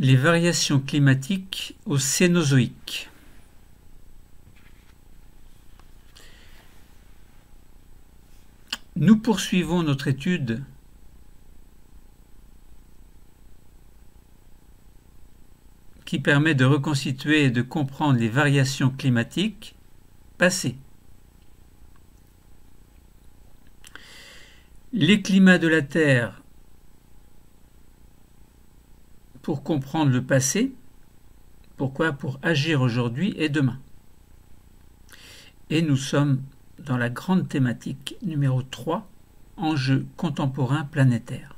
Les variations climatiques au Cénozoïque. Nous poursuivons notre étude qui permet de reconstituer et de comprendre les variations climatiques passées. Les climats de la Terre pour comprendre le passé. Pourquoi? Pour agir aujourd'hui et demain. Et nous sommes dans la grande thématique numéro 3, enjeux contemporains planétaires.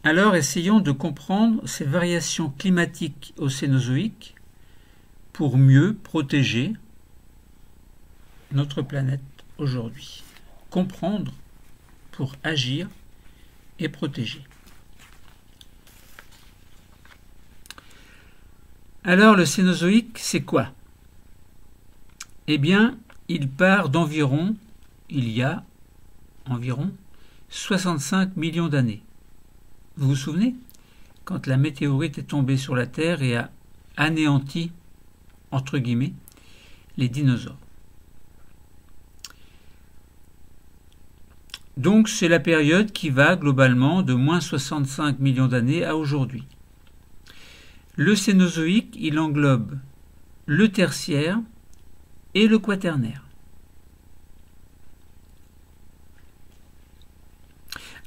Alors essayons de comprendre ces variations climatiques au Cénozoïque pour mieux protéger notre planète aujourd'hui. Comprendre pour agir et protéger. Alors le Cénozoïque, c'est quoi? Eh bien, il part d'environ, il y a environ 65 millions d'années. Vous vous souvenez? Quand la météorite est tombée sur la Terre et a anéanti, entre guillemets, les dinosaures. Donc c'est la période qui va globalement de moins 65 millions d'années à aujourd'hui. Le Cénozoïque, il englobe le Tertiaire et le Quaternaire.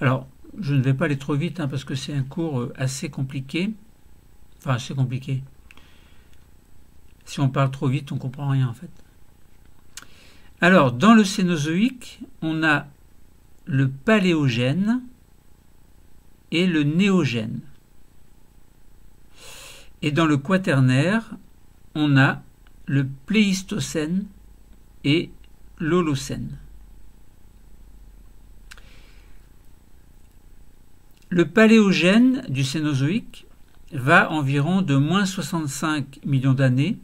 Alors, je ne vais pas aller trop vite parce que c'est un cours assez compliqué. Enfin, assez compliqué. Si on parle trop vite, on ne comprend rien en fait. Alors, dans le Cénozoïque, on a le Paléogène et le Néogène. Et dans le Quaternaire, on a le Pléistocène et l'Holocène. Le Paléogène du Cénozoïque va environ de moins 65 millions d'années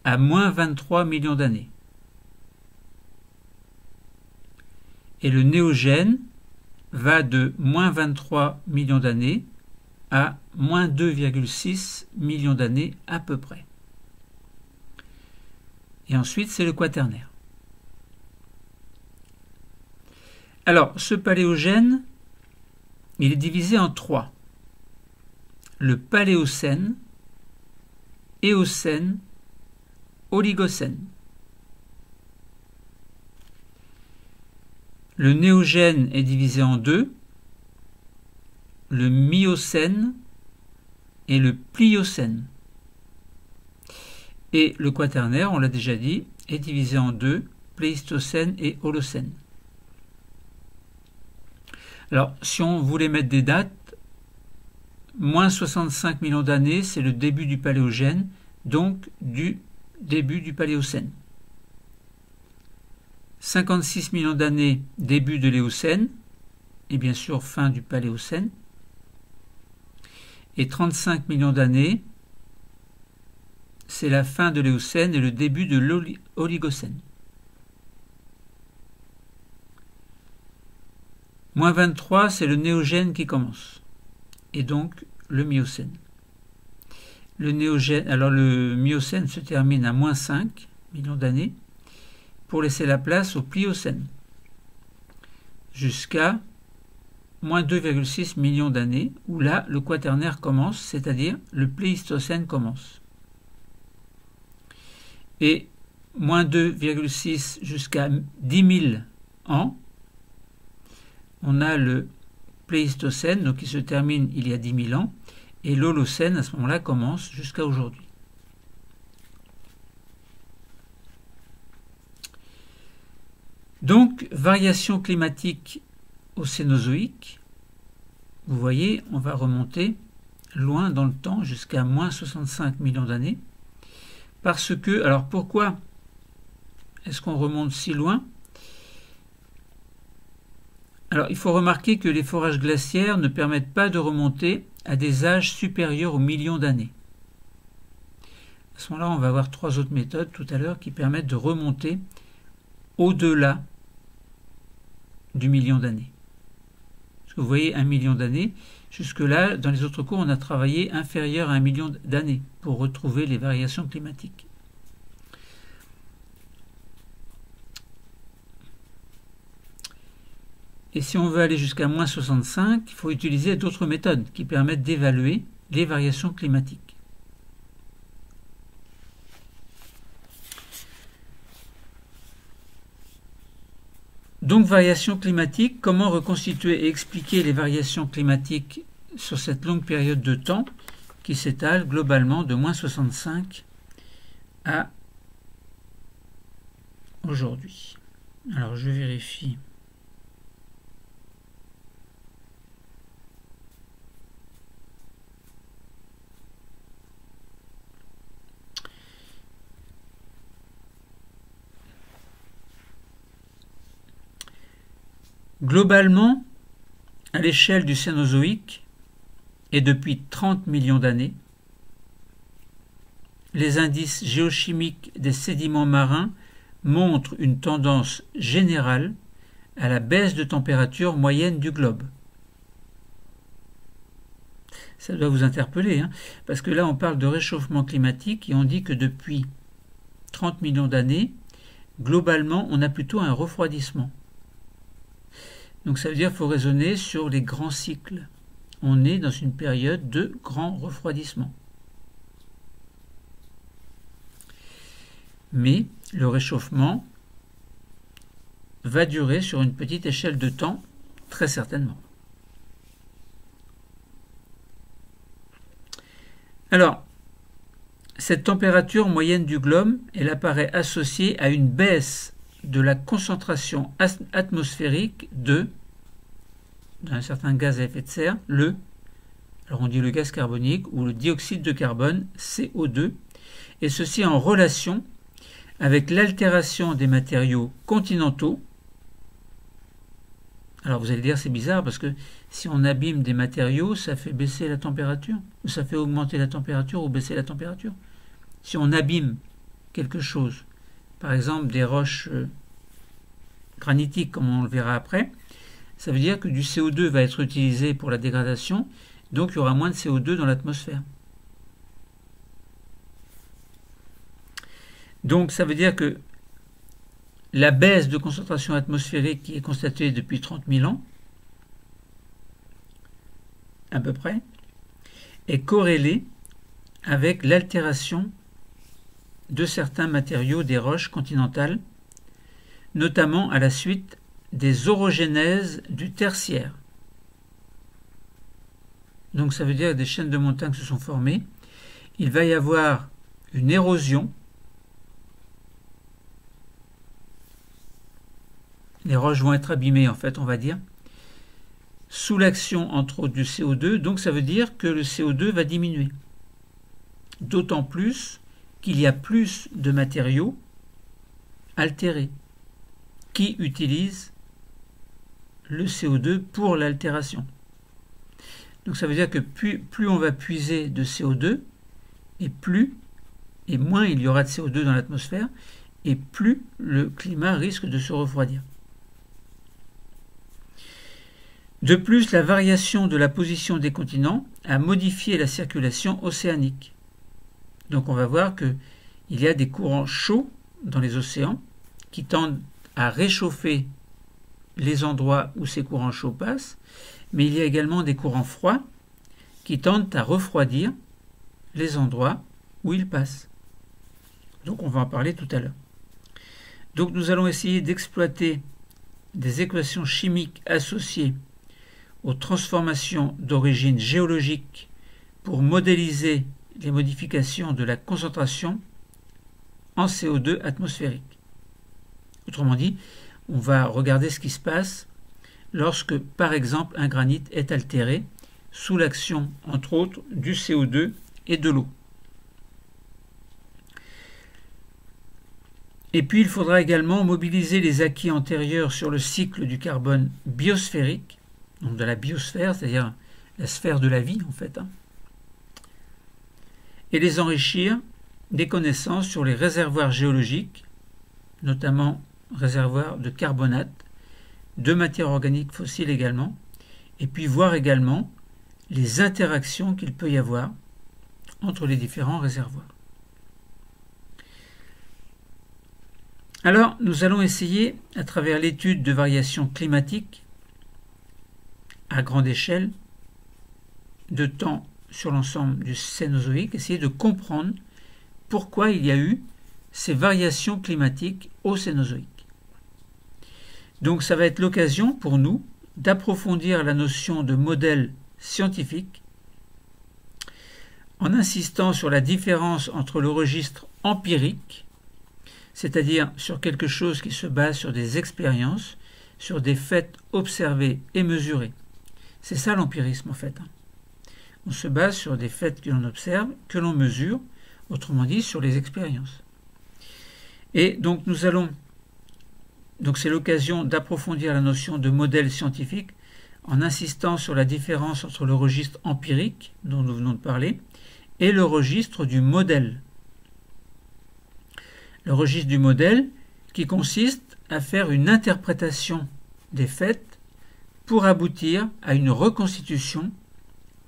à moins 23 millions d'années. Et le Néogène va de moins 23 millions d'années à moins 2,6 millions d'années à peu près. Et ensuite, c'est le Quaternaire. Alors, ce Paléogène, il est divisé en 3. Le Paléocène, Éocène, Oligocène. Le Néogène est divisé en 2, le Miocène et le Pliocène. Et le Quaternaire, on l'a déjà dit, est divisé en 2, Pléistocène et Holocène. Alors, si on voulait mettre des dates, moins 65 millions d'années, c'est le début du Paléogène, donc du début du Paléocène. 56 millions d'années, début de l'Éocène, et bien sûr fin du Paléocène. Et 35 millions d'années, c'est la fin de l'Éocène et le début de l'Oligocène. Moins 23, c'est le Néogène qui commence, et donc le Miocène. Le Miocène se termine à moins 5 millions d'années, pour laisser la place au Pliocène, jusqu'à moins 2,6 millions d'années, où là, le Quaternaire commence, c'est-à-dire le Pléistocène commence. Et moins 2,6 jusqu'à 10 000 ans, on a le Pléistocène, donc qui se termine il y a 10 000 ans, et l'Holocène, à ce moment-là, commence jusqu'à aujourd'hui. Donc, variation climatique au Cénozoïque, vous voyez, on va remonter loin dans le temps, jusqu'à moins 65 millions d'années, parce que, alors pourquoi est-ce qu'on remonte si loin? Alors, il faut remarquer que les forages glaciaires ne permettent pas de remonter à des âges supérieurs aux millions d'années. À ce moment-là, on va voir 3 autres méthodes tout à l'heure qui permettent de remonter au-delà du million d'années. Parce que vous voyez, 1 million d'années, jusque-là, dans les autres cours, on a travaillé inférieur à 1 million d'années pour retrouver les variations climatiques. Et si on veut aller jusqu'à moins 65, il faut utiliser d'autres méthodes qui permettent d'évaluer les variations climatiques. Donc, variations climatiques, comment reconstituer et expliquer les variations climatiques sur cette longue période de temps qui s'étale globalement de moins 65 à aujourd'hui. Alors, je vérifie. Globalement, à l'échelle du Cénozoïque, et depuis 30 millions d'années, les indices géochimiques des sédiments marins montrent une tendance générale à la baisse de température moyenne du globe. Ça doit vous interpeller, parce que là on parle de réchauffement climatique et on dit que depuis 30 millions d'années, globalement on a plutôt un refroidissement. Donc ça veut dire qu'il faut raisonner sur les grands cycles. On est dans une période de grand refroidissement. Mais le réchauffement va durer sur une petite échelle de temps, très certainement. Alors, cette température moyenne du globe, elle apparaît associée à une baisse de la concentration atmosphérique d'un certain gaz à effet de serre, alors on dit le gaz carbonique ou le dioxyde de carbone, CO2, et ceci en relation avec l'altération des matériaux continentaux. Alors vous allez dire c'est bizarre parce que si on abîme des matériaux, ça fait baisser la température, ou ça fait augmenter la température ou baisser la température. Si on abîme quelque chose, par exemple des roches granitiques comme on le verra après, ça veut dire que du CO2 va être utilisé pour la dégradation, donc il y aura moins de CO2 dans l'atmosphère. Donc ça veut dire que la baisse de concentration atmosphérique qui est constatée depuis 30 000 ans, à peu près, est corrélée avec l'altération de certains matériaux des roches continentales, notamment à la suite des orogénèses du tertiaire. Donc ça veut dire que des chaînes de montagnes se sont formées. Il va y avoir une érosion. Les roches vont être abîmées, en fait, on va dire, sous l'action, entre autres, du CO2. Donc ça veut dire que le CO2 va diminuer. D'autant plus qu'il y a plus de matériaux altérés qui utilisent le CO2 pour l'altération. Donc ça veut dire que plus on va puiser de CO2, et moins il y aura de CO2 dans l'atmosphère, et plus le climat risque de se refroidir. De plus, la variation de la position des continents a modifié la circulation océanique. Donc on va voir qu'il y a des courants chauds dans les océans qui tendent à réchauffer les endroits où ces courants chauds passent, mais il y a également des courants froids qui tendent à refroidir les endroits où ils passent. Donc on va en parler tout à l'heure. Donc nous allons essayer d'exploiter des équations chimiques associées aux transformations d'origine géologique pour modéliser les modifications de la concentration en CO2 atmosphérique. Autrement dit, on va regarder ce qui se passe lorsque, par exemple, un granit est altéré sous l'action, entre autres, du CO2 et de l'eau. Et puis, il faudra également mobiliser les acquis antérieurs sur le cycle du carbone biosphérique, donc de la biosphère, c'est-à-dire la sphère de la vie, en fait, et les enrichir des connaissances sur les réservoirs géologiques, notamment réservoirs de carbonate, de matière organique fossile également, et puis voir également les interactions qu'il peut y avoir entre les différents réservoirs. Alors, nous allons essayer, à travers l'étude de variations climatiques à grande échelle, de temps sur l'ensemble du Cénozoïque, essayer de comprendre pourquoi il y a eu ces variations climatiques au Cénozoïque. Donc ça va être l'occasion pour nous d'approfondir la notion de modèle scientifique en insistant sur la différence entre le registre empirique, c'est-à-dire sur quelque chose qui se base sur des expériences, sur des faits observés et mesurés. C'est ça l'empirisme en fait. On se base sur des faits que l'on observe, que l'on mesure, autrement dit sur les expériences. Et donc c'est l'occasion d'approfondir la notion de modèle scientifique en insistant sur la différence entre le registre empirique, dont nous venons de parler, et le registre du modèle. Le registre du modèle qui consiste à faire une interprétation des faits pour aboutir à une reconstitution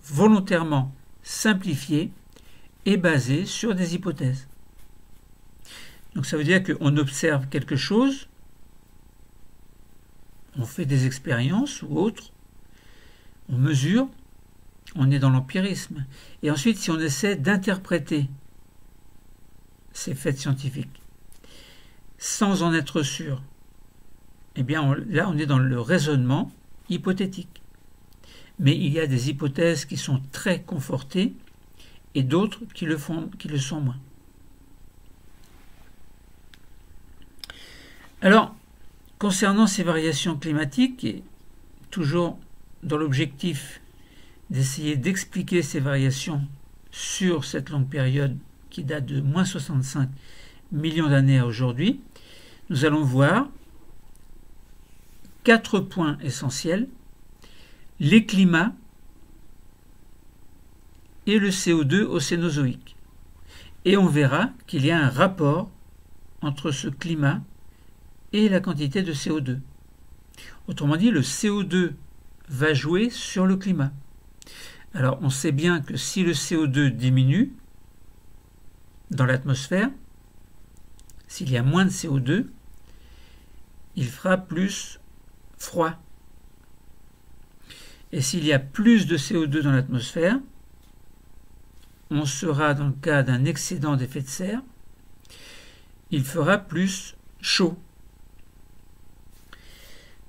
volontairement simplifiée et basée sur des hypothèses. Donc ça veut dire qu'on observe quelque chose, on fait des expériences ou autres, on mesure, on est dans l'empirisme. Et ensuite, si on essaie d'interpréter ces faits scientifiques sans en être sûr, eh bien là on est dans le raisonnement hypothétique. Mais il y a des hypothèses qui sont très confortées et d'autres qui le sont moins. Alors, concernant ces variations climatiques, et toujours dans l'objectif d'essayer d'expliquer ces variations sur cette longue période qui date de moins 65 millions d'années à aujourd'hui, nous allons voir 4 points essentiels: les climats et le CO2 au Cénozoïque. Et on verra qu'il y a un rapport entre ce climat et la quantité de CO2. Autrement dit, le CO2 va jouer sur le climat. Alors, on sait bien que si le CO2 diminue dans l'atmosphère, s'il y a moins de CO2, il fera plus froid. Et s'il y a plus de CO2 dans l'atmosphère, on sera dans le cas d'un excédent d'effet de serre, il fera plus chaud.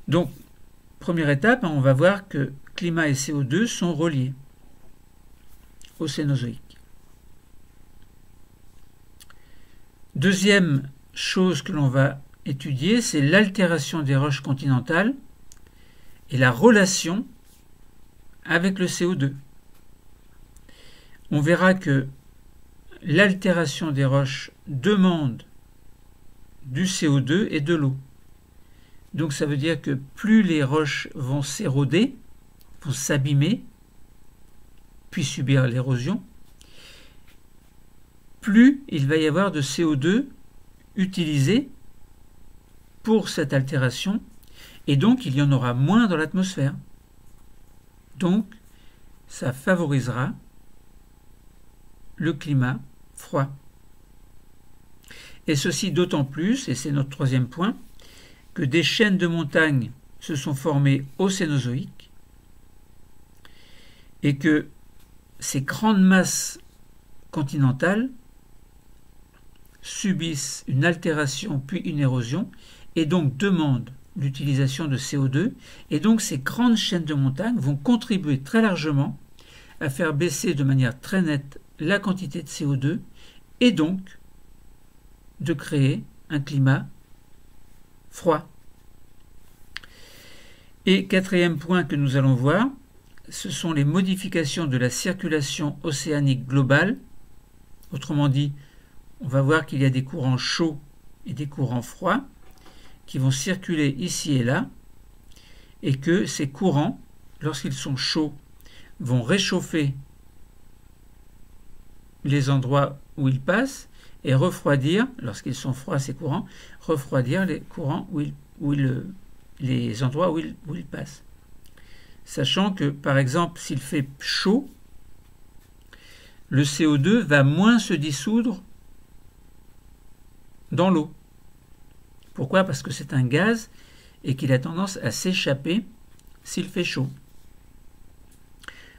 Donc, première étape, on va voir que climat et CO2 sont reliés au Cénozoïque. Deuxième chose que l'on va étudier, c'est l'altération des roches continentales et la relation avec le CO2. On verra que l'altération des roches demande du CO2 et de l'eau. Donc ça veut dire que plus les roches vont s'éroder, vont s'abîmer, puis subir l'érosion, plus il va y avoir de CO2 utilisé pour cette altération, et donc il y en aura moins dans l'atmosphère. Donc ça favorisera le climat froid. Et ceci d'autant plus, et c'est notre troisième point, que des chaînes de montagnes se sont formées au Cénozoïque et que ces grandes masses continentales subissent une altération puis une érosion et donc demandent l'utilisation de CO2, et donc ces grandes chaînes de montagnes vont contribuer très largement à faire baisser de manière très nette la quantité de CO2 et donc de créer un climat froid. Et quatrième point que nous allons voir, ce sont les modifications de la circulation océanique globale. Autrement dit, on va voir qu'il y a des courants chauds et des courants froids qui vont circuler ici et là, et que ces courants, lorsqu'ils sont chauds, vont réchauffer les endroits où ils passent et refroidir, lorsqu'ils sont froids ces courants, refroidir les courants où ils les endroits où il passe. Sachant que, par exemple, s'il fait chaud, le CO2 va moins se dissoudre dans l'eau. Pourquoi? Parce que c'est un gaz et qu'il a tendance à s'échapper s'il fait chaud.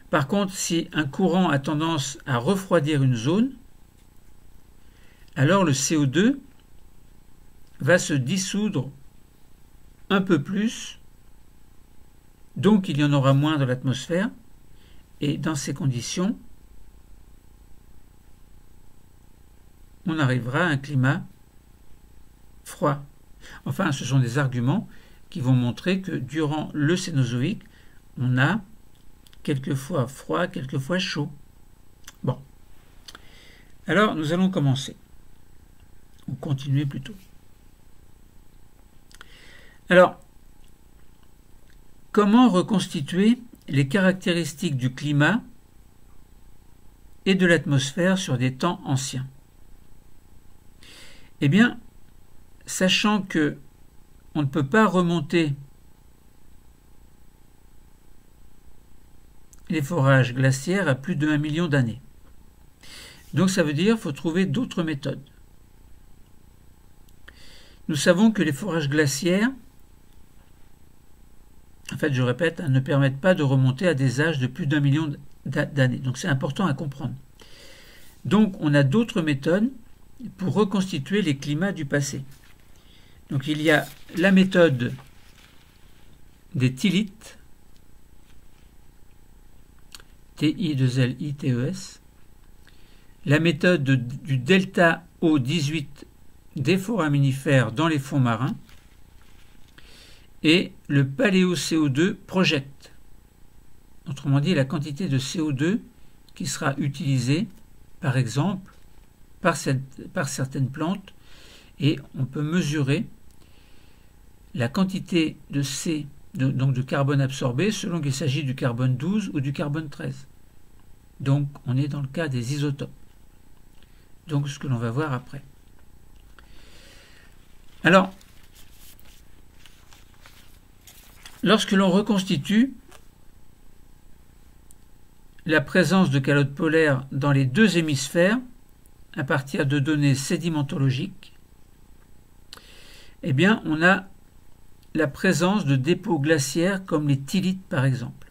Par contre, si un courant a tendance à refroidir une zone, alors le CO2 va se dissoudre un peu plus, donc il y en aura moins dans l'atmosphère, et dans ces conditions, on arrivera à un climat froid. Enfin, ce sont des arguments qui vont montrer que durant le Cénozoïque, on a quelquefois froid, quelquefois chaud. Bon. Alors, nous allons commencer. Ou continuer plutôt. Alors, comment reconstituer les caractéristiques du climat et de l'atmosphère sur des temps anciens? Eh bien, sachant que on ne peut pas remonter les forages glaciaires à plus de 1 million d'années. Donc ça veut dire qu'il faut trouver d'autres méthodes. Nous savons que les forages glaciaires, en fait je répète, ne permettent pas de remonter à des âges de plus d'1 million d'années. Donc c'est important à comprendre. Donc on a d'autres méthodes pour reconstituer les climats du passé. Donc il y a la méthode des thyllites, T-I-2-L-I-T-E-S, la méthode du delta O18 des foraminifères dans les fonds marins et le paléo-CO2 project. Autrement dit, la quantité de CO2 qui sera utilisée, par exemple, par certaines plantes, et on peut mesurer la quantité de donc de carbone absorbé selon qu'il s'agit du carbone 12 ou du carbone 13. Donc on est dans le cas des isotopes. Donc ce que l'on va voir après. Alors, lorsque l'on reconstitue la présence de calottes polaires dans les deux hémisphères à partir de données sédimentologiques, eh bien on a la présence de dépôts glaciaires comme les thyllites par exemple.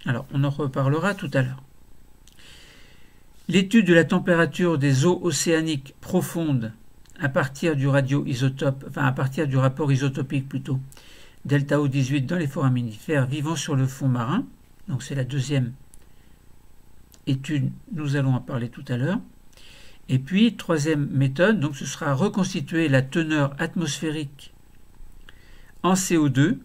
Alors on en reparlera tout à l'heure. L'étude de la température des eaux océaniques profondes à partir du radioisotope, enfin à partir du rapport isotopique plutôt, delta O18 dans les foraminifères vivant sur le fond marin, donc c'est la deuxième étude, nous allons en parler tout à l'heure. Et puis, troisième méthode, donc ce sera reconstituer la teneur atmosphérique en CO2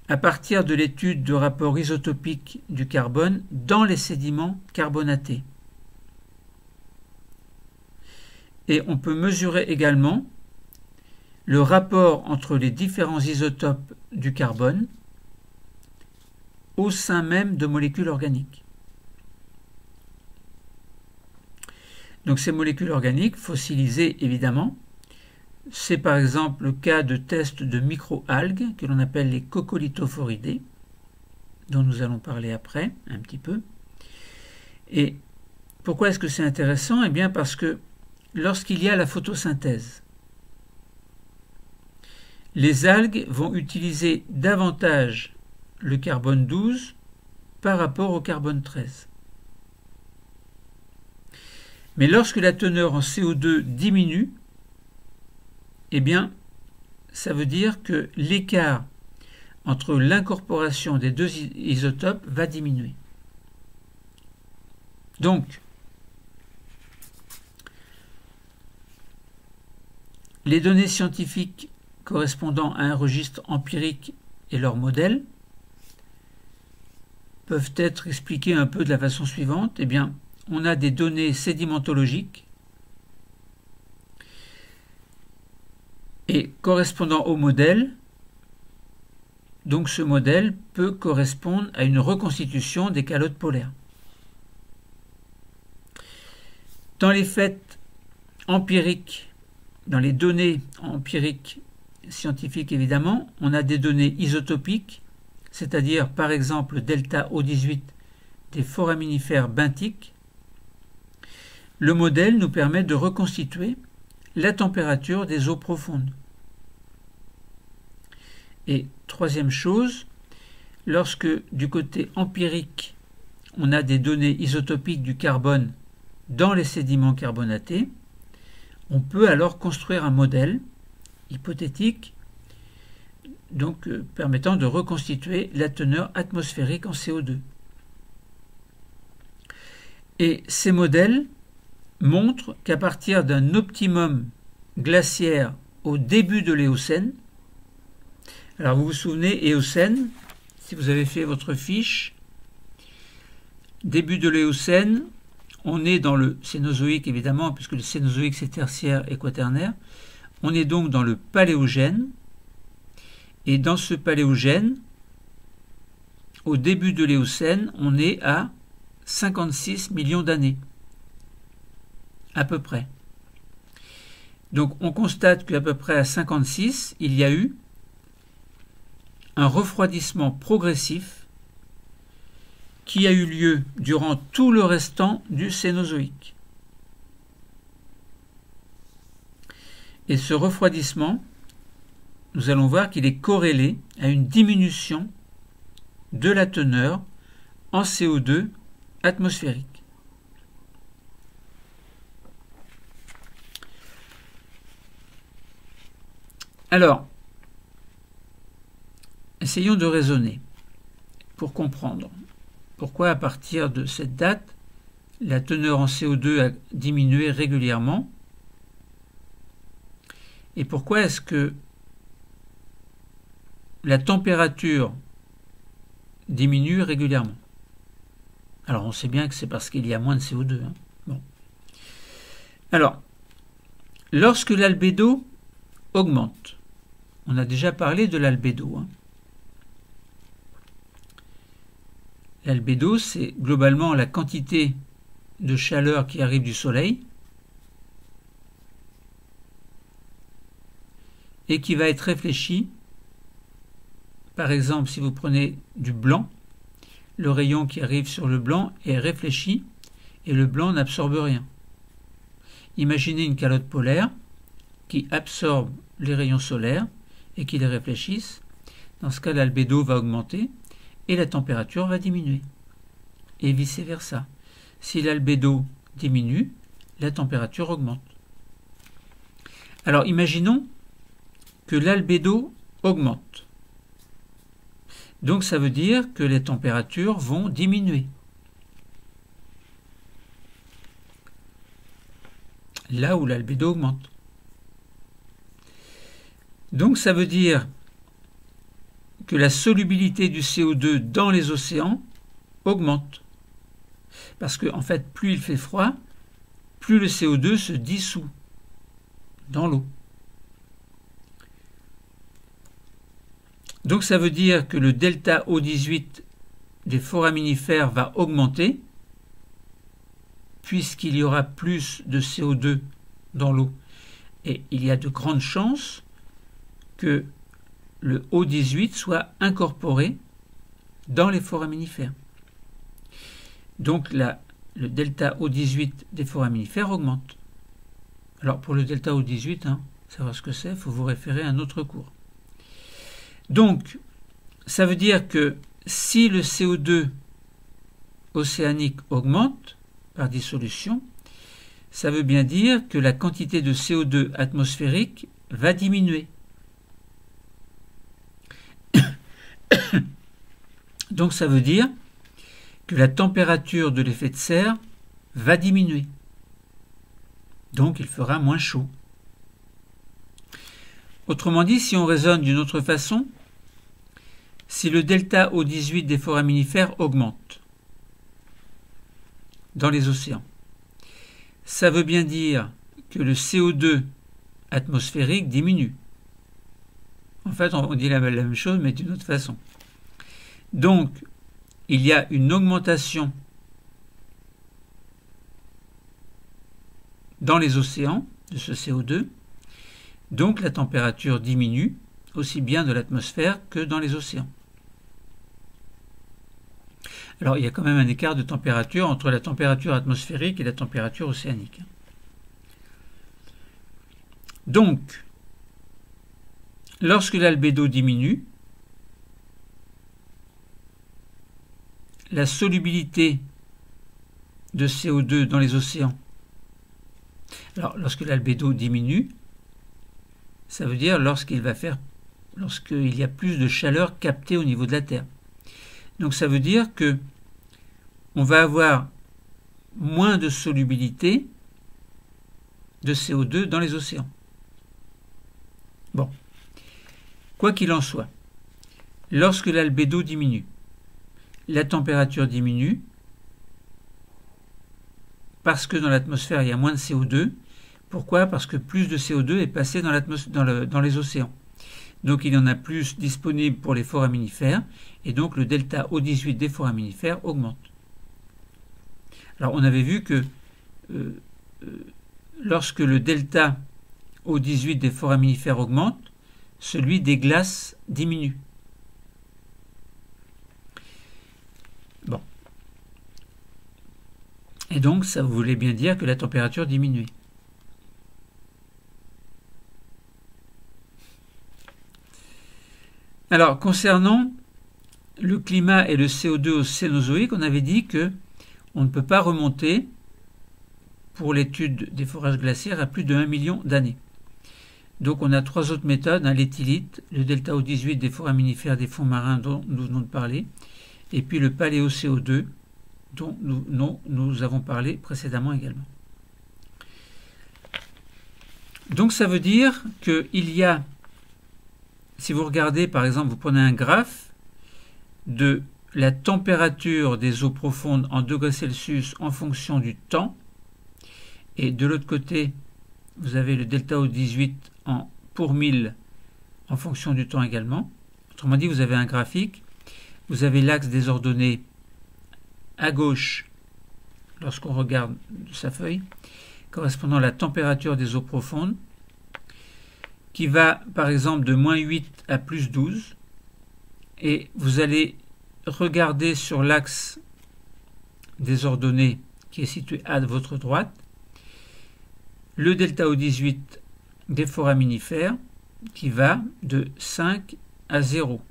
à partir de l'étude de rapport isotopique du carbone dans les sédiments carbonatés. Et on peut mesurer également le rapport entre les différents isotopes du carbone au sein même de molécules organiques. Donc ces molécules organiques, fossilisées évidemment, c'est par exemple le cas de tests de microalgues que l'on appelle les coccolithophoridés, dont nous allons parler après un petit peu. Et pourquoi est-ce que c'est intéressant? Eh bien parce que lorsqu'il y a la photosynthèse, les algues vont utiliser davantage le carbone 12 par rapport au carbone 13. Mais lorsque la teneur en CO2 diminue, eh bien, ça veut dire que l'écart entre l'incorporation des deux isotopes va diminuer. Donc, les données scientifiques correspondant à un registre empirique et leur modèle peuvent être expliquées un peu de la façon suivante. Eh bien, on a des données sédimentologiques et correspondant au modèle, donc ce modèle peut correspondre à une reconstitution des calottes polaires. Dans les faits empiriques, dans les données empiriques scientifiques évidemment, on a des données isotopiques, c'est-à-dire par exemple delta O18 des foraminifères benthiques. Le modèle nous permet de reconstituer la température des eaux profondes. Et troisième chose, lorsque du côté empirique, on a des données isotopiques du carbone dans les sédiments carbonatés, on peut alors construire un modèle hypothétique donc permettant de reconstituer la teneur atmosphérique en CO2. Et ces modèles montrent qu'à partir d'un optimum glaciaire au début de l'Éocène, alors vous vous souvenez, Éocène, si vous avez fait votre fiche, début de l'Éocène, on est dans le Cénozoïque évidemment, puisque le Cénozoïque c'est tertiaire et quaternaire, on est donc dans le Paléogène, et dans ce Paléogène, au début de l'Éocène, on est à 56 millions d'années, à peu près. Donc on constate qu'à peu près à 56, il y a eu un refroidissement progressif qui a eu lieu durant tout le restant du Cénozoïque. Et ce refroidissement, nous allons voir qu'il est corrélé à une diminution de la teneur en CO2 atmosphérique. Alors, essayons de raisonner pour comprendre pourquoi à partir de cette date, la teneur en CO2 a diminué régulièrement et pourquoi est-ce que la température diminue régulièrement. Alors on sait bien que c'est parce qu'il y a moins de CO2. Bon. Alors, lorsque l'albédo augmente, on a déjà parlé de l'albédo. L'albédo, c'est globalement la quantité de chaleur qui arrive du Soleil et qui va être réfléchie. Par exemple, si vous prenez du blanc, le rayon qui arrive sur le blanc est réfléchi et le blanc n'absorbe rien. Imaginez une calotte polaire qui absorbe les rayons solaires et qui les réfléchissent. Dans ce cas, l'albédo va augmenter et la température va diminuer. Et vice-versa. Si l'albédo diminue, la température augmente. Alors imaginons que l'albédo augmente. Donc ça veut dire que les températures vont diminuer. Là où l'albédo augmente. Donc ça veut dire que la solubilité du CO2 dans les océans augmente. Parce que en fait, plus il fait froid, plus le CO2 se dissout dans l'eau. Donc ça veut dire que le delta O18 des foraminifères va augmenter puisqu'il y aura plus de CO2 dans l'eau. Et il y a de grandes chances que le O18 soit incorporé dans les foraminifères. Donc là, le delta O18 des foraminifères augmente. Alors pour le delta O18, savoir ce que c'est, il faut vous référer à un autre cours. Donc, ça veut dire que si le CO2 océanique augmente par dissolution, ça veut bien dire que la quantité de CO2 atmosphérique va diminuer. Donc ça veut dire que la température de l'effet de serre va diminuer. Donc il fera moins chaud. Autrement dit, si on raisonne d'une autre façon, si le delta O18 des foraminifères augmente dans les océans, ça veut bien dire que le CO2 atmosphérique diminue. En fait, on dit la même chose, mais d'une autre façon. Donc, il y a une augmentation dans les océans de ce CO2, Donc la température diminue aussi bien de l'atmosphère que dans les océans. Alors il y a quand même un écart de température entre la température atmosphérique et la température océanique. Donc, lorsque l'albédo diminue, la solubilité de CO2 dans les océans. Alors, lorsque l'albédo diminue, ça veut dire lorsqu'il y a plus de chaleur captée au niveau de la Terre. Donc ça veut dire que on va avoir moins de solubilité de CO2 dans les océans. Bon, quoi qu'il en soit, lorsque l'albédo diminue, la température diminue, parce que dans l'atmosphère il y a moins de CO2. Pourquoi? Parce que plus de CO2 est passé dans les océans. Donc il y en a plus disponible pour les foraminifères, et donc le delta O18 des foraminifères augmente. Alors on avait vu que lorsque le delta O18 des foraminifères augmente, celui des glaces diminue. Bon. Et donc ça voulait bien dire que la température diminuait. Alors, concernant le climat et le CO2 au Cénozoïque, on avait dit que on ne peut pas remonter pour l'étude des forages glaciaires à plus de 1 million d'années. Donc on a trois autres méthodes, l'éthylite, le delta O18 des foraminifères des fonds marins dont nous venons de parler, et puis le paléo-CO2 dont nous avons parlé précédemment également. Donc ça veut dire qu'il y a, si vous regardez par exemple, vous prenez un graphe de la température des eaux profondes en degrés Celsius en fonction du temps, et de l'autre côté vous avez le delta O18 pour 1000 en fonction du temps également. Autrement dit, vous avez un graphique, vous avez l'axe des ordonnées à gauche lorsqu'on regarde sa feuille, correspondant à la température des eaux profondes, qui va par exemple de -8 à +12, et vous allez regarder sur l'axe des ordonnées qui est situé à votre droite, le delta O18 des foraminifères qui va de 5 à 0.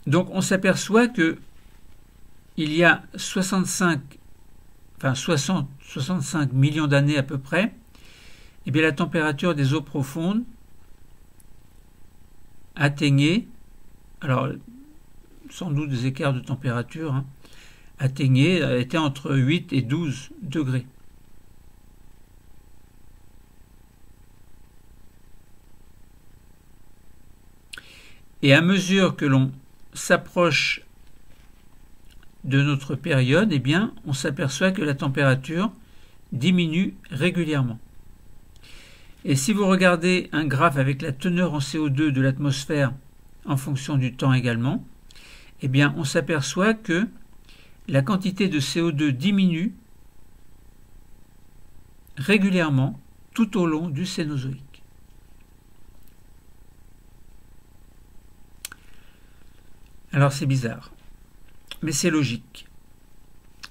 Donc on s'aperçoit que il y a 65 millions d'années à peu près, et bien la température des eaux profondes atteignait, alors sans doute des écarts de température, était entre 8 et 12 degrés. Et à mesure que l'on s'approche de notre période, eh bien, on s'aperçoit que la température diminue régulièrement. Et si vous regardez un graphe avec la teneur en CO2 de l'atmosphère en fonction du temps également, eh bien, on s'aperçoit que la quantité de CO2 diminue régulièrement tout au long du Cénozoïque. Alors c'est bizarre, mais c'est logique.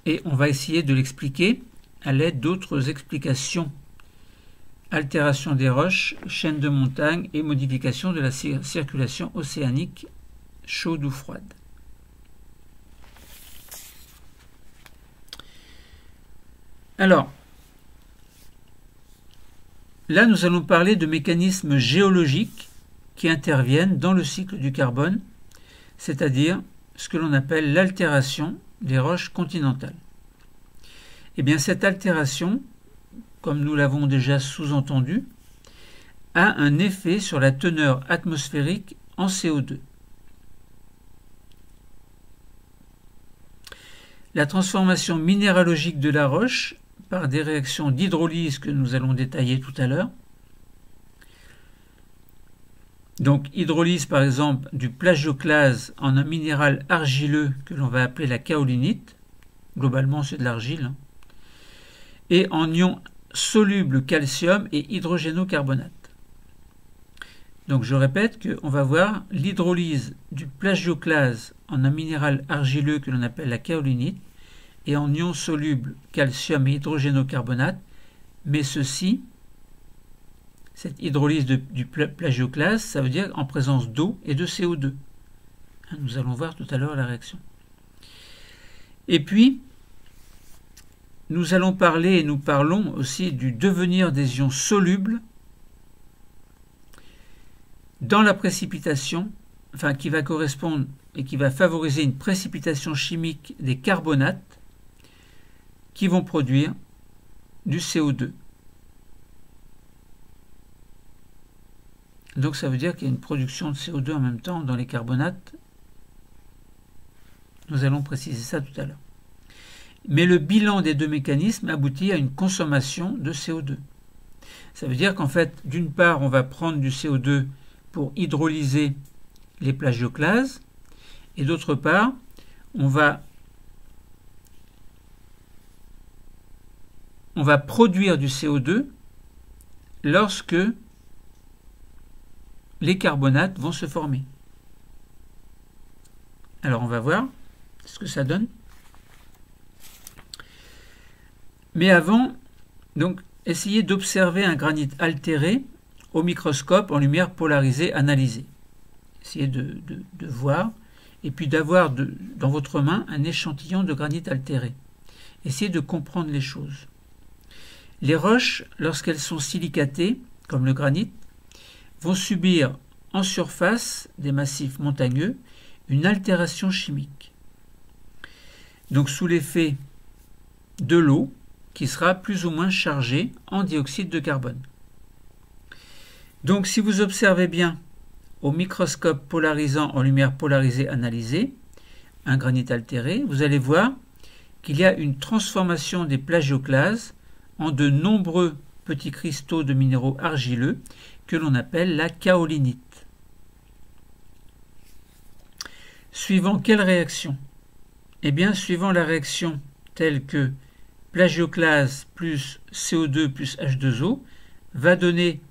Et on va essayer de l'expliquer à l'aide d'autres explications. Altération des roches, chaîne de montagne et modification de la circulation océanique chaude ou froide. Alors, là nous allons parler de mécanismes géologiques qui interviennent dans le cycle du carbone, c'est-à-dire ce que l'on appelle l'altération des roches continentales. Eh bien, cette altération, comme nous l'avons déjà sous-entendu, a un effet sur la teneur atmosphérique en CO2. La transformation minéralogique de la roche par des réactions d'hydrolyse que nous allons détailler tout à l'heure. Donc hydrolyse par exemple du plagioclase en un minéral argileux que l'on va appeler la kaolinite, globalement c'est de l'argile, et en ion solubles calcium et hydrogénocarbonate. Donc je répète qu'on va voir l'hydrolyse du plagioclase en un minéral argileux que l'on appelle la kaolinite et en ions solubles calcium et hydrogénocarbonate, mais ceci, cette hydrolyse du plagioclase, ça veut dire en présence d'eau et de CO2. Nous allons voir tout à l'heure la réaction. Et puis, nous allons parler et nous parlons aussi du devenir des ions solubles dans la précipitation, enfin qui va correspondre et qui va favoriser une précipitation chimique des carbonates qui vont produire du CO2. Donc ça veut dire qu'il y a une production de CO2 en même temps dans les carbonates. Nous allons préciser ça tout à l'heure. Mais le bilan des deux mécanismes aboutit à une consommation de CO2. Ça veut dire qu'en fait, d'une part, on va prendre du CO2 pour hydrolyser les plagioclases, et d'autre part, on va produire du CO2 lorsque les carbonates vont se former. Alors on va voir ce que ça donne. Mais avant, donc, essayez d'observer un granit altéré au microscope en lumière polarisée analysée. Essayez de voir et puis d'avoir dans votre main un échantillon de granit altéré. Essayez de comprendre les choses. Les roches, lorsqu'elles sont silicatées, comme le granit, vont subir en surface des massifs montagneux une altération chimique. Donc sous l'effet de l'eau qui sera plus ou moins chargée en dioxyde de carbone. Donc si vous observez bien au microscope polarisant en lumière polarisée analysée un granit altéré, vous allez voir qu'il y a une transformation des plagioclases en de nombreux petits cristaux de minéraux argileux que l'on appelle la kaolinite. Suivant quelle réaction? Eh bien, suivant la réaction telle que plagioclase plus CO2 plus H2O va donner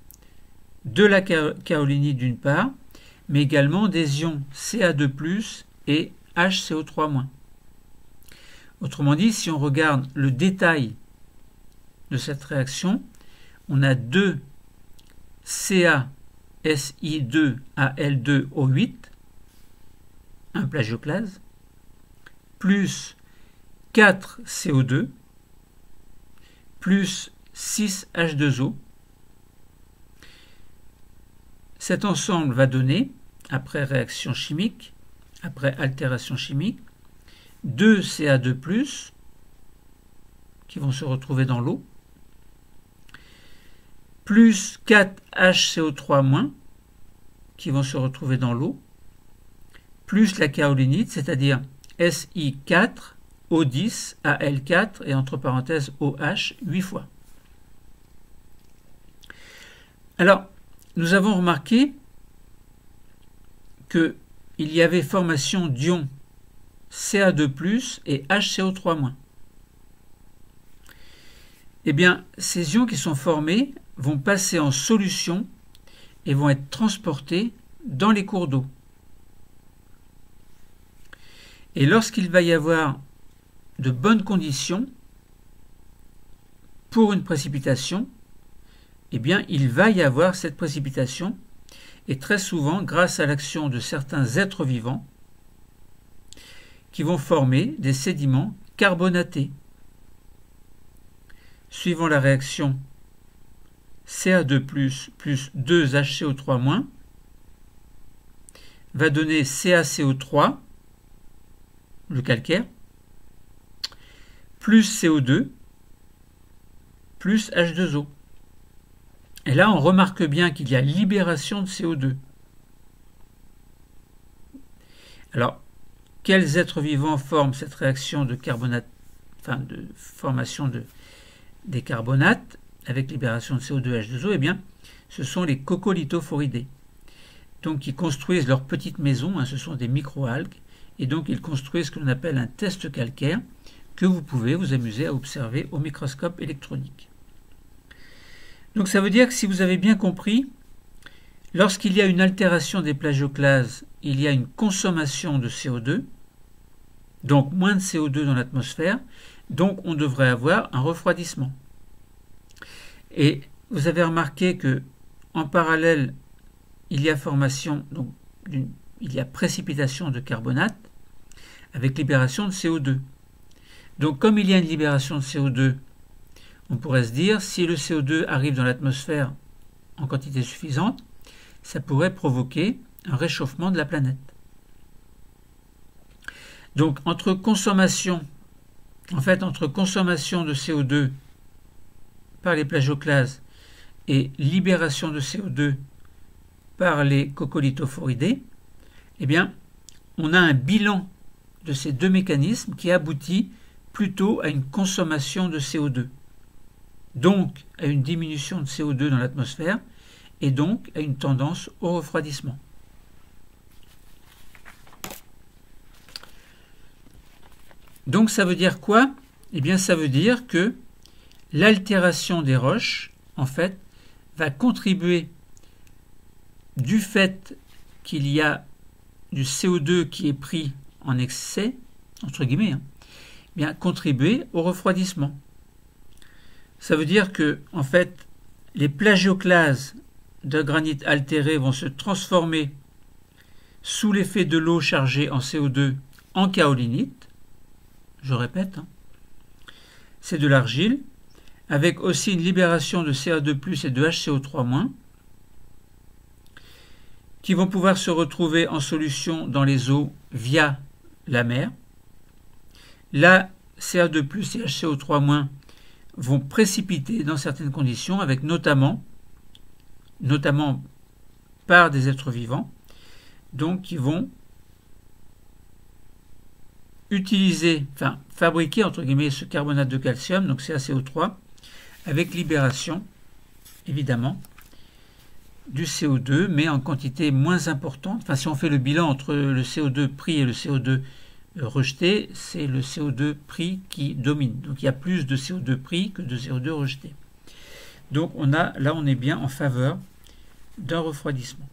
de la kaolinite d'une part, mais également des ions Ca2+, et HCO3-. Autrement dit, si on regarde le détail de cette réaction, on a 2 CaSi2Al2O8, un plagioclase, plus 4 CO2, plus 6 H2O. Cet ensemble va donner, après réaction chimique, après altération chimique, 2 Ca2+, qui vont se retrouver dans l'eau, plus 4 HCO3-, qui vont se retrouver dans l'eau, plus la kaolinite, c'est-à-dire Si4O10 Al4 et entre parenthèses OH 8 fois. Alors, nous avons remarqué qu'il y avait formation d'ions Ca2+, et HCO3-. Eh bien, ces ions qui sont formés vont passer en solution et vont être transportés dans les cours d'eau. Et lorsqu'il va y avoir de bonnes conditions pour une précipitation, eh bien, il va y avoir cette précipitation, et très souvent, grâce à l'action de certains êtres vivants, qui vont former des sédiments carbonatés. Suivant la réaction Ca2+, plus 2HCO3-, va donner CaCO3, le calcaire, plus CO2, plus H2O. Et là, on remarque bien qu'il y a libération de CO2. Alors, quels êtres vivants forment cette réaction de carbonate, enfin de formation des carbonates avec libération de CO2 et H2O? Eh bien, ce sont les coccolithophoridés. Donc, ils construisent leur petite maison, ce sont des microalgues, et donc ils construisent ce que l'on appelle un test calcaire que vous pouvez vous amuser à observer au microscope électronique. Donc ça veut dire que si vous avez bien compris, lorsqu'il y a une altération des plagioclases, il y a une consommation de CO2, donc moins de CO2 dans l'atmosphère, donc on devrait avoir un refroidissement. Et vous avez remarqué que en parallèle, il y a formation, donc il y a précipitation de carbonate avec libération de CO2. Donc comme il y a une libération de CO2, on pourrait se dire, si le CO2 arrive dans l'atmosphère en quantité suffisante, ça pourrait provoquer un réchauffement de la planète. Donc entre consommation de CO2 par les plagioclases et libération de CO2 par les coccolithophoridés, eh bien, on a un bilan de ces deux mécanismes qui aboutit plutôt à une consommation de CO2, donc à une diminution de CO2 dans l'atmosphère et donc à une tendance au refroidissement. Donc ça veut dire quoi? Eh bien ça veut dire que l'altération des roches, en fait, va contribuer du fait qu'il y a du CO2 qui est pris en excès, entre guillemets, bien contribuer au refroidissement. Ça veut dire que, en fait, les plagioclases de granit altéré vont se transformer sous l'effet de l'eau chargée en CO2 en kaolinite. Je répète, c'est de l'argile, avec aussi une libération de Ca2+ et de HCO3-, qui vont pouvoir se retrouver en solution dans les eaux via la mer. Là, Ca2+ et HCO3- vont précipiter dans certaines conditions, avec notamment par des êtres vivants, donc qui vont fabriquer entre guillemets ce carbonate de calcium, donc CaCO3, avec libération, évidemment, du CO2, mais en quantité moins importante. Enfin, si on fait le bilan entre le CO2 pris et le CO2 rejeté, c'est le CO2 pris qui domine. Donc il y a plus de CO2 pris que de CO2 rejeté. Donc on est bien en faveur d'un refroidissement.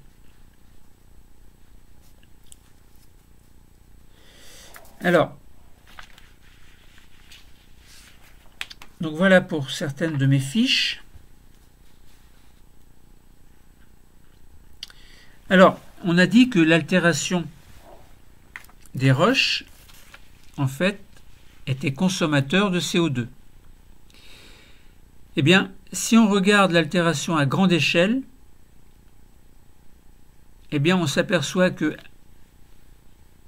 Alors, donc voilà pour certaines de mes fiches. Alors, on a dit que l'altération des roches, en fait, était consommateur de CO2. Eh bien, si on regarde l'altération à grande échelle, eh bien, on s'aperçoit que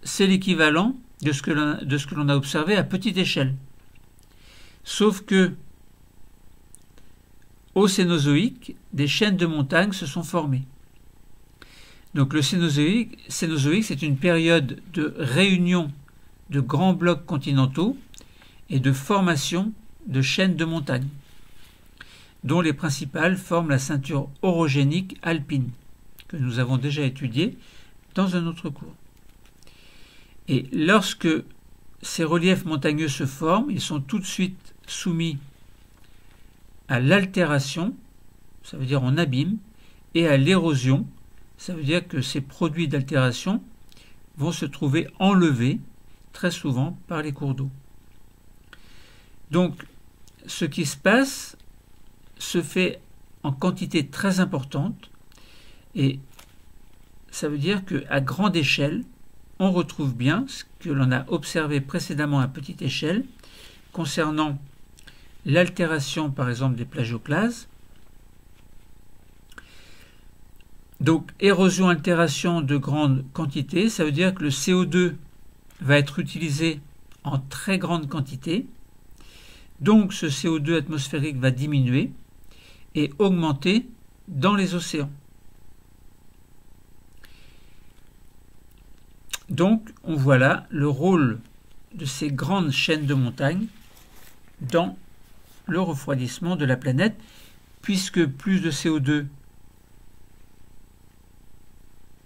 c'est l'équivalent de ce que l'on a observé à petite échelle. Sauf que, au Cénozoïque, des chaînes de montagnes se sont formées. Donc le Cénozoïque, c'est une période de réunion de grands blocs continentaux et de formation de chaînes de montagnes, dont les principales forment la ceinture orogénique alpine, que nous avons déjà étudiée dans un autre cours. Et lorsque ces reliefs montagneux se forment, ils sont tout de suite soumis à l'altération, ça veut dire en abîme, et à l'érosion, ça veut dire que ces produits d'altération vont se trouver enlevés très souvent par les cours d'eau. Donc, ce qui se passe se fait en quantité très importante et ça veut dire qu'à grande échelle, on retrouve bien ce que l'on a observé précédemment à petite échelle concernant l'altération, par exemple, des plagioclases. Donc, érosion-altération de grande quantité, ça veut dire que le CO2 va être utilisé en très grande quantité. Donc, ce CO2 atmosphérique va diminuer et augmenter dans les océans. Donc, on voit là le rôle de ces grandes chaînes de montagnes dans le refroidissement de la planète, puisque plus de CO2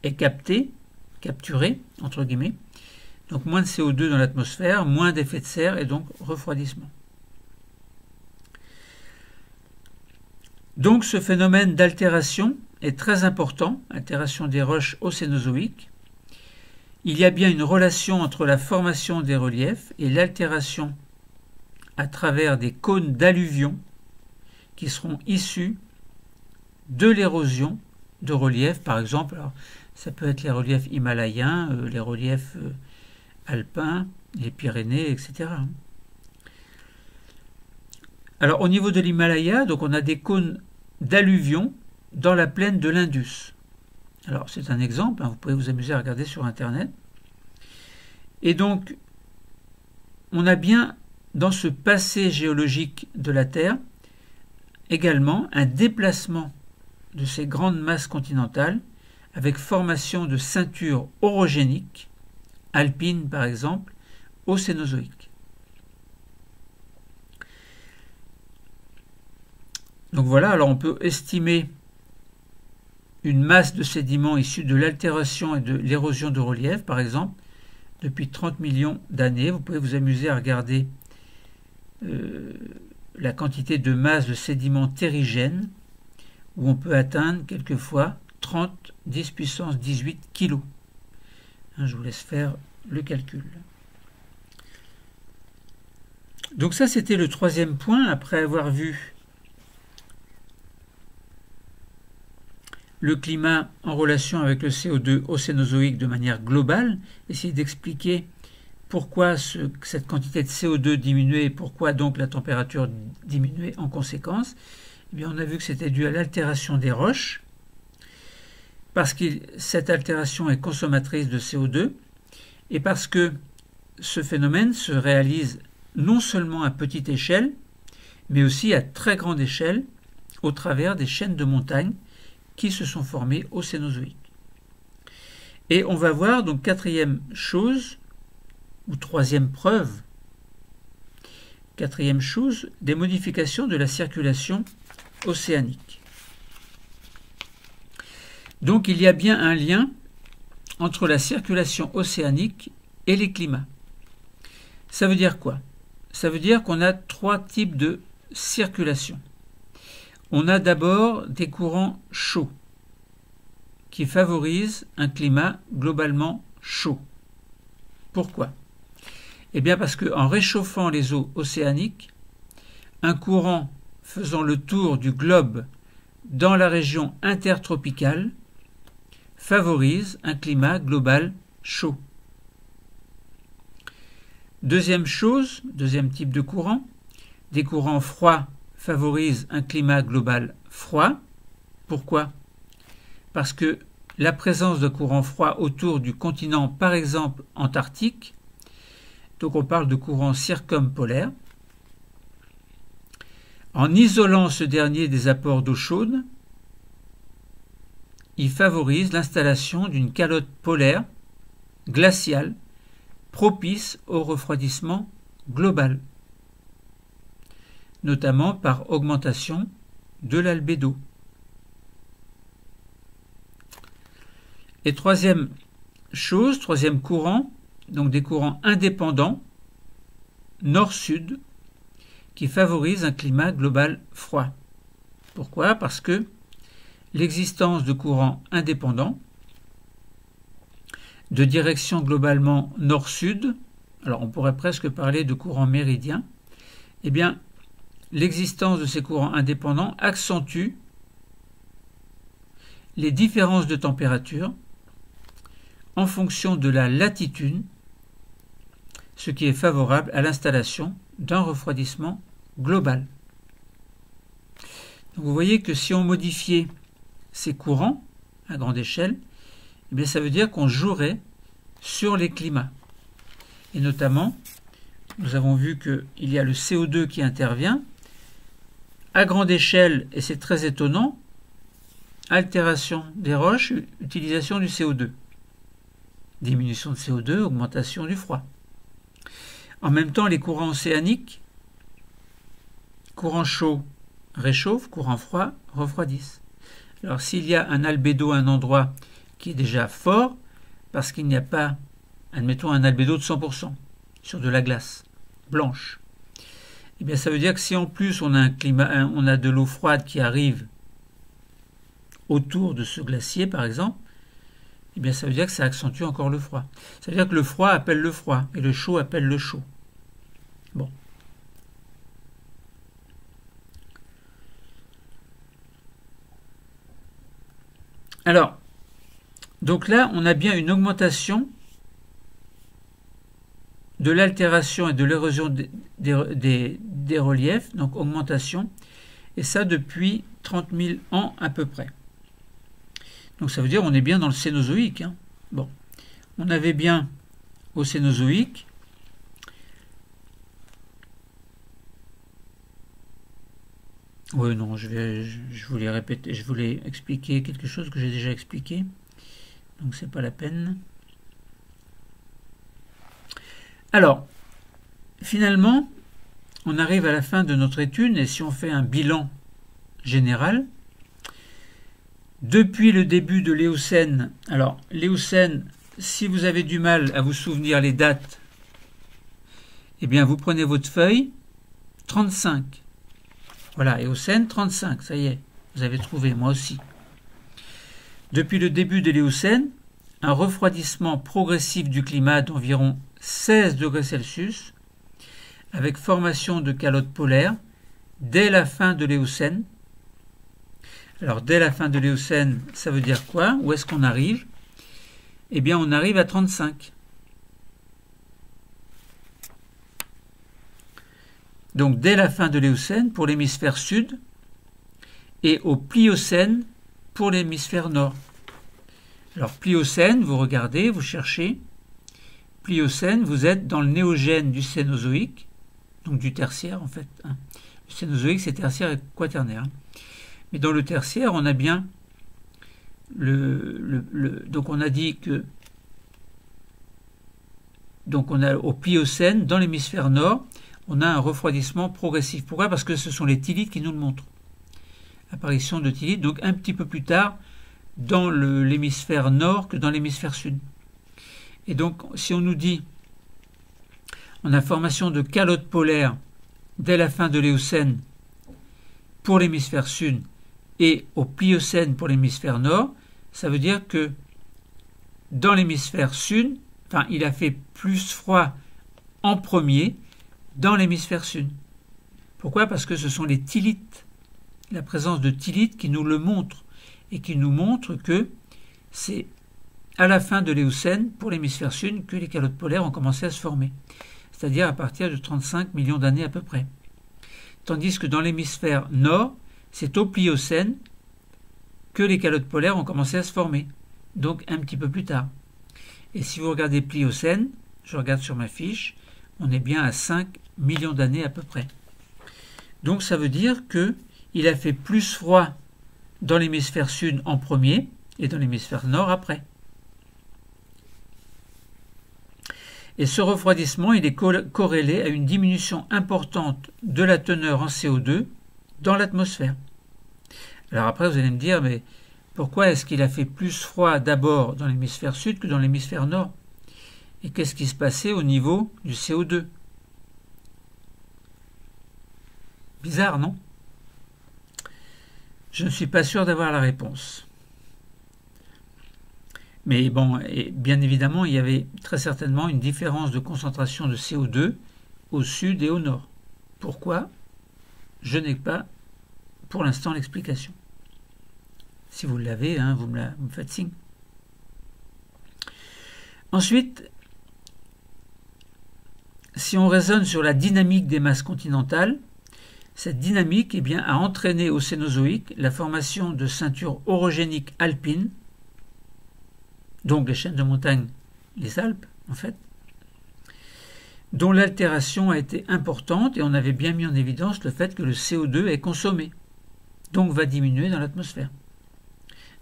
est capturé, entre guillemets, donc moins de CO2 dans l'atmosphère, moins d'effet de serre et donc refroidissement. Donc ce phénomène d'altération est très important, altération des roches au Cénozoïque. Il y a bien une relation entre la formation des reliefs et l'altération à travers des cônes d'alluvions qui seront issus de l'érosion de reliefs, par exemple. Alors, ça peut être les reliefs himalayens, les reliefs alpins, les Pyrénées, etc. Alors au niveau de l'Himalaya, donc on a des cônes d'alluvions dans la plaine de l'Indus. Alors c'est un exemple, vous pouvez vous amuser à regarder sur internet. Et donc on a bien dans ce passé géologique de la Terre également un déplacement de ces grandes masses continentales avec formation de ceintures orogéniques, alpines par exemple, au Cénozoïque. Donc voilà, alors on peut estimer une masse de sédiments issus de l'altération et de l'érosion de relief, par exemple, depuis 30 millions d'années. Vous pouvez vous amuser à regarder la quantité de masse de sédiments terrigènes, où on peut atteindre quelquefois 30, 10 puissance 18 kg. Je vous laisse faire le calcul. Donc ça, c'était le troisième point, après avoir vu le climat en relation avec le CO2 au Cénozoïque de manière globale, essayer d'expliquer pourquoi cette quantité de CO2 diminuait et pourquoi donc la température diminuait en conséquence. Eh bien, on a vu que c'était dû à l'altération des roches, parce que cette altération est consommatrice de CO2, et parce que ce phénomène se réalise non seulement à petite échelle, mais aussi à très grande échelle, au travers des chaînes de montagnes qui se sont formées au Cénozoïque. Et on va voir donc quatrième chose, ou troisième preuve, quatrième chose, des modifications de la circulation océanique. Donc il y a bien un lien entre la circulation océanique et les climats. Ça veut dire quoi? Ça veut dire qu'on a trois types de circulation. On a d'abord des courants chauds qui favorisent un climat globalement chaud. Pourquoi? Eh bien parce qu'en réchauffant les eaux océaniques, un courant faisant le tour du globe dans la région intertropicale favorise un climat global chaud. Deuxième chose, deuxième type de courant, des courants froids favorisent un climat global froid. Pourquoi? Parce que la présence de courants froids autour du continent, par exemple antarctique, donc on parle de courants circumpolaires, en isolant ce dernier des apports d'eau chaude, il favorise l'installation d'une calotte polaire glaciale propice au refroidissement global, notamment par augmentation de l'albédo. Et troisième chose, troisième courant, donc des courants indépendants, nord-sud, qui favorisent un climat global froid. Pourquoi? Parce que l'existence de courants indépendants, de direction globalement nord-sud, alors on pourrait presque parler de courants méridiens, eh bien, l'existence de ces courants indépendants accentue les différences de température en fonction de la latitude, ce qui est favorable à l'installation d'un refroidissement global. Donc vous voyez que si on modifiait ces courants à grande échelle, eh bien ça veut dire qu'on jouerait sur les climats. Et notamment, nous avons vu qu'il y a le CO2 qui intervient à grande échelle, et c'est très étonnant, altération des roches, utilisation du CO2. Diminution de CO2, augmentation du froid. En même temps, les courants océaniques, courant chaud réchauffe, courant froid refroidissent. Alors s'il y a un albédo à un endroit qui est déjà fort, parce qu'il n'y a pas, admettons, un albédo de 100% sur de la glace blanche, eh bien ça veut dire que si en plus on a un climat, on a de l'eau froide qui arrive autour de ce glacier par exemple, eh bien ça veut dire que ça accentue encore le froid. Ça veut dire que le froid appelle le froid et le chaud appelle le chaud. Bon. Alors, donc là, on a bien une augmentation de l'altération et de l'érosion des reliefs, donc augmentation, et ça depuis 30 000 ans à peu près. Donc ça veut dire qu'on est bien dans le Cénozoïque. Hein. Bon, on avait bien au Cénozoïque oui, non, je voulais répéter, je voulais expliquer quelque chose que j'ai déjà expliqué, donc c'est pas la peine. Alors, finalement, on arrive à la fin de notre étude et si on fait un bilan général, depuis le début de l'Éocène, alors l'Éocène, si vous avez du mal à vous souvenir les dates, eh bien vous prenez votre feuille, 35. Voilà, Éocène 35, ça y est, vous avez trouvé, moi aussi. Depuis le début de l'Éocène, un refroidissement progressif du climat d'environ 16 degrés Celsius, avec formation de calottes polaires dès la fin de l'Éocène. Alors, dès la fin de l'Éocène, ça veut dire quoi? Où est-ce qu'on arrive? Eh bien, on arrive à 35. Donc, dès la fin de l'Éocène pour l'hémisphère sud et au Pliocène pour l'hémisphère nord. Alors, Pliocène, vous regardez, vous cherchez. Pliocène, vous êtes dans le néogène du Cénozoïque, donc du tertiaire en fait. Hein. Le Cénozoïque, c'est tertiaire et quaternaire. Hein. Mais dans le tertiaire, on a bien donc on a dit que donc on a au Pliocène, dans l'hémisphère nord, on a un refroidissement progressif. Pourquoi? Parce que ce sont les thylites qui nous le montrent. Apparition de thylites, donc un petit peu plus tard dans l'hémisphère nord que dans l'hémisphère sud. Et donc, si on nous dit on a formation de calottes polaires dès la fin de l'Éocène pour l'hémisphère sud et au Pliocène pour l'hémisphère nord, ça veut dire que dans l'hémisphère sud, enfin, il a fait plus froid en premier dans l'hémisphère sud. Pourquoi? Parce que ce sont les thylites, la présence de thylites qui nous le montre et qui nous montre que c'est à la fin de l'Éocène, pour l'hémisphère sud, que les calottes polaires ont commencé à se former, c'est-à-dire à partir de 35 millions d'années à peu près. Tandis que dans l'hémisphère nord, c'est au Pliocène que les calottes polaires ont commencé à se former, donc un petit peu plus tard. Et si vous regardez Pliocène, je regarde sur ma fiche, on est bien à 5 millions d'années à peu près. Donc ça veut dire qu'il a fait plus froid dans l'hémisphère sud en premier et dans l'hémisphère nord après. Et ce refroidissement, il est corrélé à une diminution importante de la teneur en CO2 dans l'atmosphère. Alors après, vous allez me dire, mais pourquoi est-ce qu'il a fait plus froid d'abord dans l'hémisphère sud que dans l'hémisphère nord? Et qu'est-ce qui se passait au niveau du CO2? Bizarre, non? Je ne suis pas sûr d'avoir la réponse. Mais bon, et bien évidemment, il y avait très certainement une différence de concentration de CO2 au sud et au nord. Pourquoi? Je n'ai pas pour l'instant l'explication. Si vous l'avez, hein, vous me faites signe. Ensuite, si on raisonne sur la dynamique des masses continentales, cette dynamique a entraîné au Cénozoïque la formation de ceintures orogéniques alpines, donc les chaînes de montagnes, les Alpes en fait, dont l'altération a été importante et on avait bien mis en évidence le fait que le CO2 est consommé, donc va diminuer dans l'atmosphère,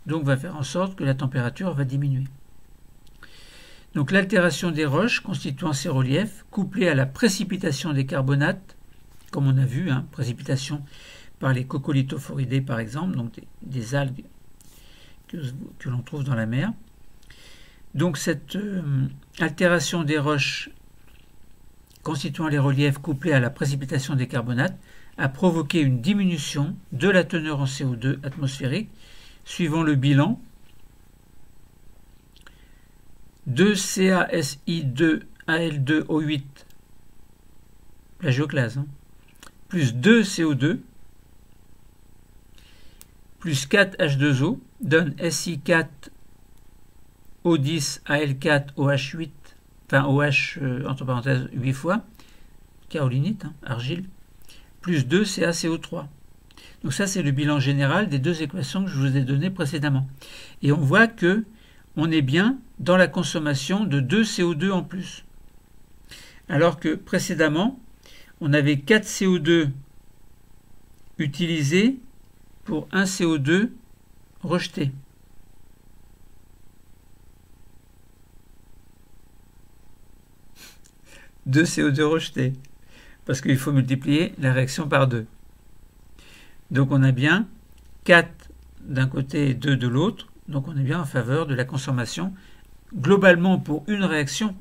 donc va faire en sorte que la température va diminuer. Donc l'altération des roches constituant ces reliefs, couplée à la précipitation des carbonates, comme on a vu, hein, précipitation par les coccolithophoridés par exemple, donc des algues que l'on trouve dans la mer. Donc cette altération des roches constituant les reliefs couplés à la précipitation des carbonates a provoqué une diminution de la teneur en CO2 atmosphérique suivant le bilan 2CaSi2Al2O8 plagioclase plus 2 CO2 plus 4 H2O donne Si4O10Al4OH8, enfin OH entre parenthèses 8 fois, kaolinite, argile, plus 2 CaCO3. Donc ça c'est le bilan général des deux équations que je vous ai données précédemment. Et on voit que on est bien dans la consommation de 2 CO2 en plus. Alors que précédemment, on avait 4 CO2 utilisés pour 1 CO2 rejeté. Deux CO2 rejetés, parce qu'il faut multiplier la réaction par 2. Donc on a bien 4 d'un côté et 2 de l'autre, donc on est bien en faveur de la consommation, globalement pour une réaction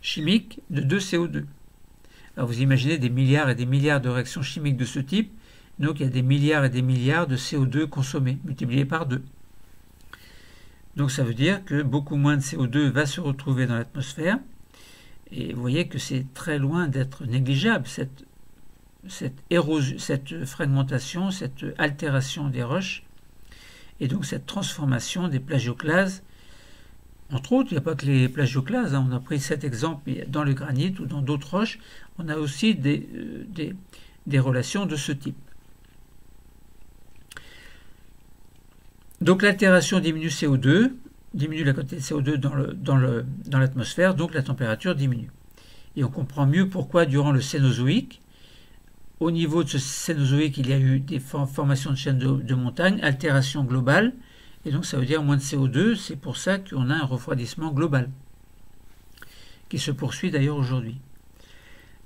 chimique, de 2 CO2. Alors vous imaginez des milliards et des milliards de réactions chimiques de ce type, donc il y a des milliards et des milliards de CO2 consommés, multipliés par 2. Donc ça veut dire que beaucoup moins de CO2 va se retrouver dans l'atmosphère, et vous voyez que c'est très loin d'être négligeable, cette érosion, cette fragmentation, cette altération des roches, et donc cette transformation des plagioclases. Entre autres, il n'y a pas que les plagioclases, on a pris cet exemple dans le granit ou dans d'autres roches, on a aussi des relations de ce type. Donc l'altération diminue CO2, diminue la quantité de CO2 dans l'atmosphère, donc la température diminue. Et on comprend mieux pourquoi durant le Cénozoïque, au niveau de ce Cénozoïque, il y a eu des formations de chaînes de montagnes, altération globale, et donc ça veut dire moins de CO2, c'est pour ça qu'on a un refroidissement global, qui se poursuit d'ailleurs aujourd'hui.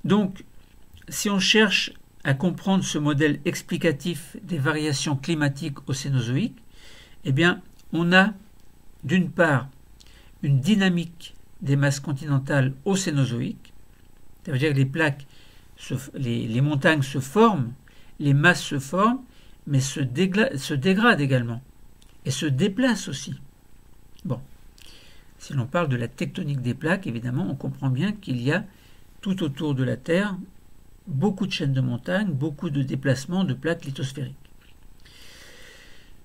Donc, si on cherche à comprendre ce modèle explicatif des variations climatiques au Cénozoïque, eh bien, on a d'une part une dynamique des masses continentales au Cénozoïque, ça veut dire que les plaques, les montagnes se forment, les masses se forment, mais se dégradent également, et se déplacent aussi. Bon, si l'on parle de la tectonique des plaques, évidemment, on comprend bien qu'il y a tout autour de la Terre beaucoup de chaînes de montagnes, beaucoup de déplacements de plaques lithosphériques.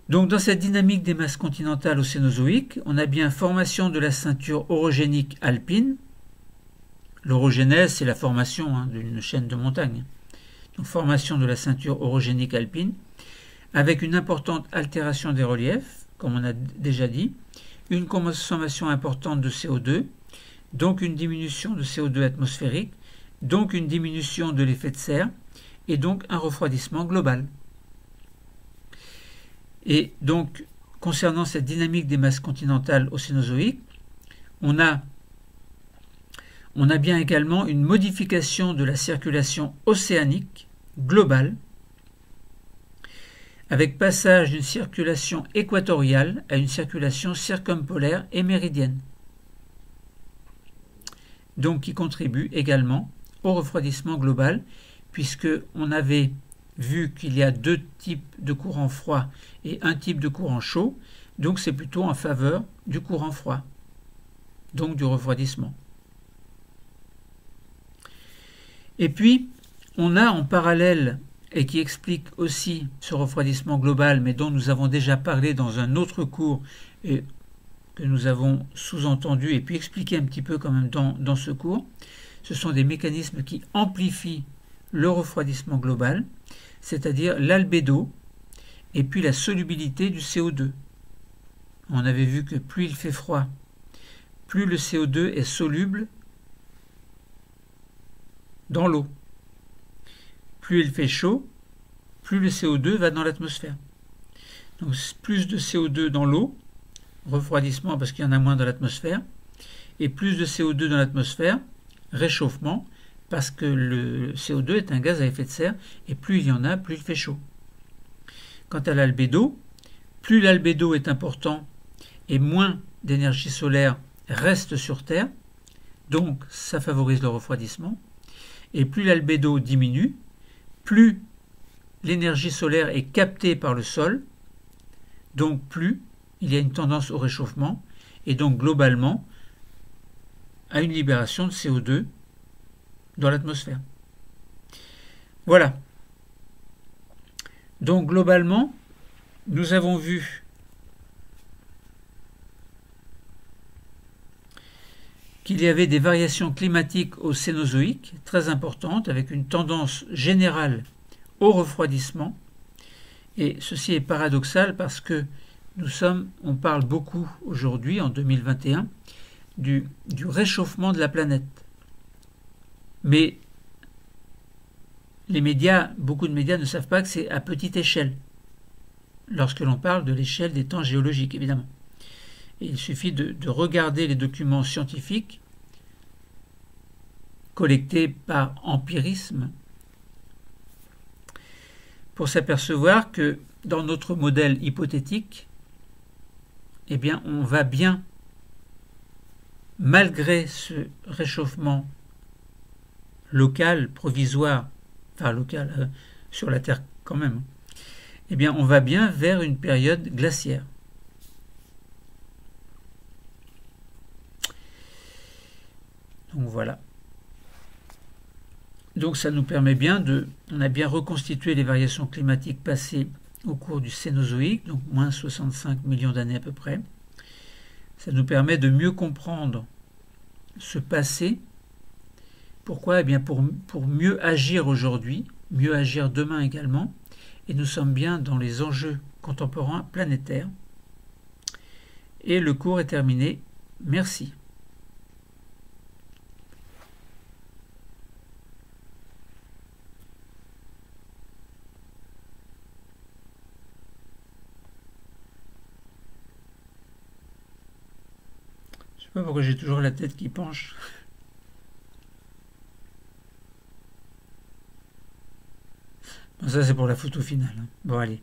Donc dans cette dynamique des masses continentales au Cénozoïque, on a bien formation de la ceinture orogénique alpine. L'orogénèse, c'est la formation d'une chaîne de montagnes. Donc formation de la ceinture orogénique alpine, avec une importante altération des reliefs, comme on a déjà dit, une consommation importante de CO2, donc une diminution de CO2 atmosphérique, donc une diminution de l'effet de serre, et donc un refroidissement global. Et donc, concernant cette dynamique des masses continentales au Cénozoïque, on a bien également une modification de la circulation océanique globale, avec passage d'une circulation équatoriale à une circulation circumpolaire et méridienne, donc qui contribue également au refroidissement global, puisqu'on avait vu qu'il y a deux types de courants froids et un type de courant chaud, donc c'est plutôt en faveur du courant froid, donc du refroidissement. Et puis, on a en parallèle, et qui explique aussi ce refroidissement global, mais dont nous avons déjà parlé dans un autre cours, et que nous avons sous-entendu et puis expliqué un petit peu quand même dans ce cours, ce sont des mécanismes qui amplifient le refroidissement global, c'est-à-dire l'albédo et puis la solubilité du CO2. On avait vu que plus il fait froid, plus le CO2 est soluble dans l'eau. Plus il fait chaud, plus le CO2 va dans l'atmosphère. Donc plus de CO2 dans l'eau, refroidissement parce qu'il y en a moins dans l'atmosphère, et plus de CO2 dans l'atmosphère, réchauffement, parce que le CO2 est un gaz à effet de serre, et plus il y en a, plus il fait chaud. Quant à l'albédo, plus l'albédo est important et moins d'énergie solaire reste sur Terre, donc ça favorise le refroidissement. Et plus l'albédo diminue, plus l'énergie solaire est captée par le sol, donc plus il y a une tendance au réchauffement, et donc globalement à une libération de CO2 dans l'atmosphère. Voilà. Donc globalement, nous avons vu qu'il y avait des variations climatiques au Cénozoïque très importantes, avec une tendance générale au refroidissement. Et ceci est paradoxal parce que on parle beaucoup aujourd'hui, en 2021, du réchauffement de la planète. Mais les médias, beaucoup de médias ne savent pas que c'est à petite échelle, lorsque l'on parle de l'échelle des temps géologiques, évidemment. Et il suffit de regarder les documents scientifiques collectés par empirisme pour s'apercevoir que dans notre modèle hypothétique, eh bien, on va bien, malgré ce réchauffement local, provisoire, enfin local, sur la Terre quand même, eh bien, on va bien vers une période glaciaire. Donc voilà. Donc ça nous permet bien on a bien reconstitué les variations climatiques passées au cours du Cénozoïque, donc moins 65 millions d'années à peu près. Ça nous permet de mieux comprendre ce passé. Pourquoi ? Eh bien pour mieux agir aujourd'hui, mieux agir demain également. Et nous sommes bien dans les enjeux contemporains planétaires. Et le cours est terminé. Merci. Je sais pas pourquoi j'ai toujours la tête qui penche. Bon, ça c'est pour la photo finale. Bon allez.